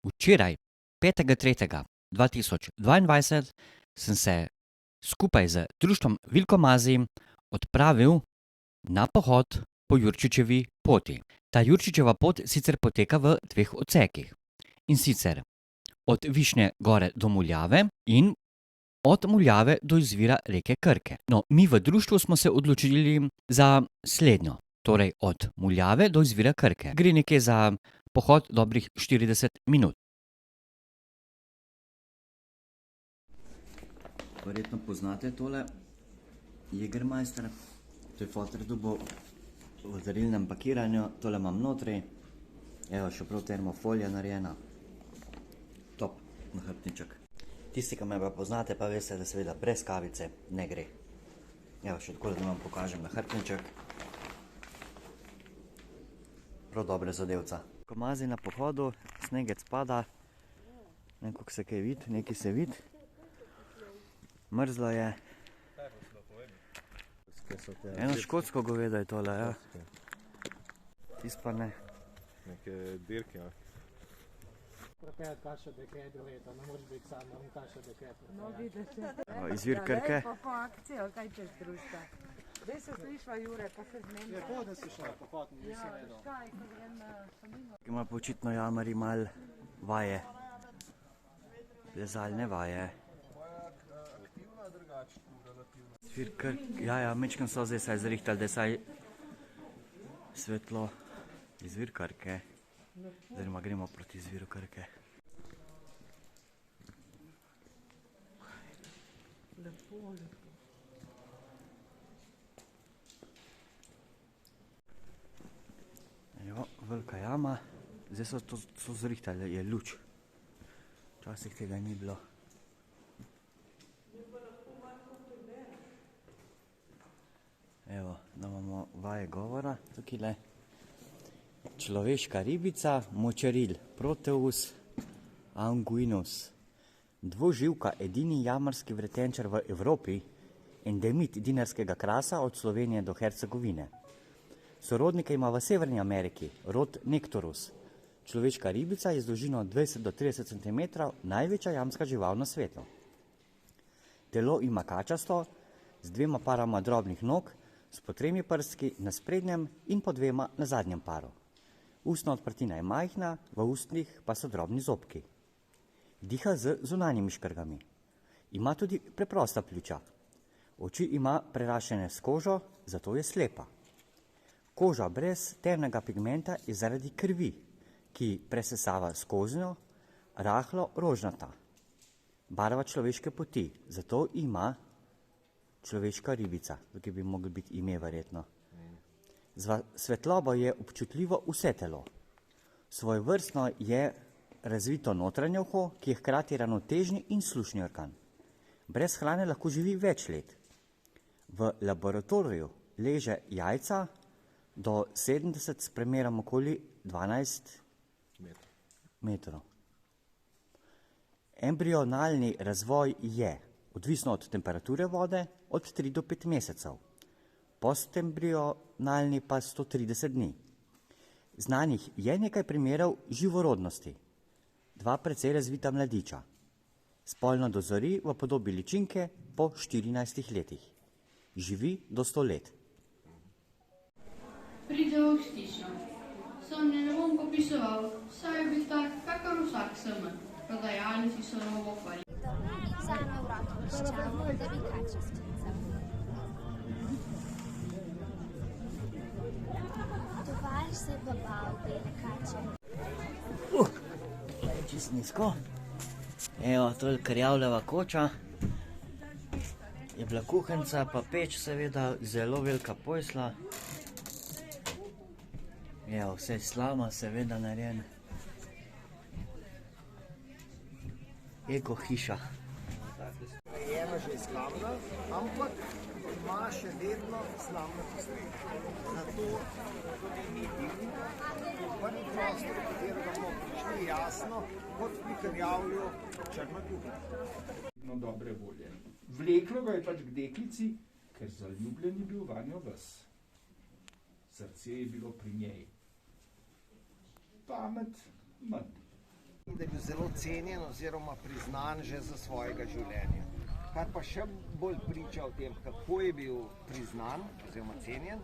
Včeraj, 5.3.2022, sem se skupaj z društvom Vilkomazij odpravil na pohod po Jurčičevi poti. Ta Jurčičeva pot sicer poteka v dveh odsekih. In sicer od Višnje gore do Muljave in od Muljave do izvira reke Krke. No, mi v društvu smo se odločili za slednjo, torej od Muljave do izvira Krke. Gre nekje za pohod dobrih 40 minut. Verjetno poznate tole Jägermeister. To je foter dobil v darilnem pakiranju. Tole imam notri. Evo, še prav termofolija narejena. Top nahrbtniček. Tisti, ki me pa poznate, pa veste, da seveda brez kavice ne gre. Evo, še tako, da vam pokažem nahrbtniček. Prav dobre zadevca. Vilkomazij na pohodu, snegec pada. Ne vem, koliko se kaj vidi, nekaj se vidi. Mrzlo je. Eno škotsko govedo je tole, ja. Tis pa ne. Neke dirke, ja. Izvir Krke. Zdaj se slišva, Jure, pa se zmenila. Je hodno si šla, pa hodno, nisem vedel. Ima pa očitno Jamari mal vaje. Plezalne vaje. Izvir Krke, ja, mečkam so zdaj saj zrihtali, da je saj svetlo. Izvir Krke. Oziroma gremo proti izviru Krke. Lepo. Evo, velika jama. Zdaj so to zrihtali, je luč. Včasih tega ni bilo. Evo, da imamo vaje govora tukajle. Človeška ribica, močeril, Proteus anguinus. Dvoživka, edini jamarski vretenčar v Evropi, endemit dinarskega krasa od Slovenije do Hercegovine. Sorodnike ima v Severni Ameriki, rod Nectorus. Človeška ribica je z dolžino 20 do 30 cm največja jamska žival na svetu. Telo ima kačasto, z dvema parama drobnih nog, s po 3 prstki na sprednjem in po 2 na zadnjem paru. Ustna odprtina je majhna, v ustnih pa so drobni zobki. Diha z zunanjimi škrgami. Ima tudi preprosta pljuča. Oči ima prerašene s kožo, zato je slepa. Koža brez temnega pigmenta je zaradi krvi, ki presesava skoznjo, rahlo rožnata. Barva človeške poti, zato ima človeška ribica. Tukaj bi moglo biti ime verjetno. Za svetlobo je občutljivo vse telo. Svojevrstno je razvito notranje uho, ki je hkrati ravnotežni in slušni organ. Brez hrane lahko živi več let. V laboratoriju leže jajca do 70 s premerom okoli 12 metrov. Embrionalni razvoj je, odvisno od temperature vode, od 3 do 5 mesecev. Postembrionalni pa 130 dni. Znanih je nekaj primerov živorodnosti. 2 precej razvita mladiča. Spolno dozori v podobi ličinke po 14 letih. Živi do 100 let. Pridejo v stišo. Sonje ne bom popisoval, saj je bil tak, kakor vsak semen. Prodajalnici so novo hvali. Vzame vrat piščal, da bi kače sklical. Tovar se babal bele kače. Čist nizko. Evo, to je Krjavljeva koča. Je bila kuhenca, pa peč seveda, zelo velika posla. Evo, vse slama seveda narejen. Eko hiša. Je ena že slamna, ampak ima še vedno slamna posledica. Zato tudi ni divnika, prvi prostor, v katerega bomo prišli jasno, kot pri Krjavlju, črna kuhinja. No, dobre volje. Vleklo ga je pač k deklici, ker zaljubljen je bil vanjo ves. Srce je bilo pri njej. Pamet manj. Da bi zelo cenjen oziroma priznan že za svojega življenja. Kar pa še bolj priča o tem, kako je bil priznan oziroma cenjen,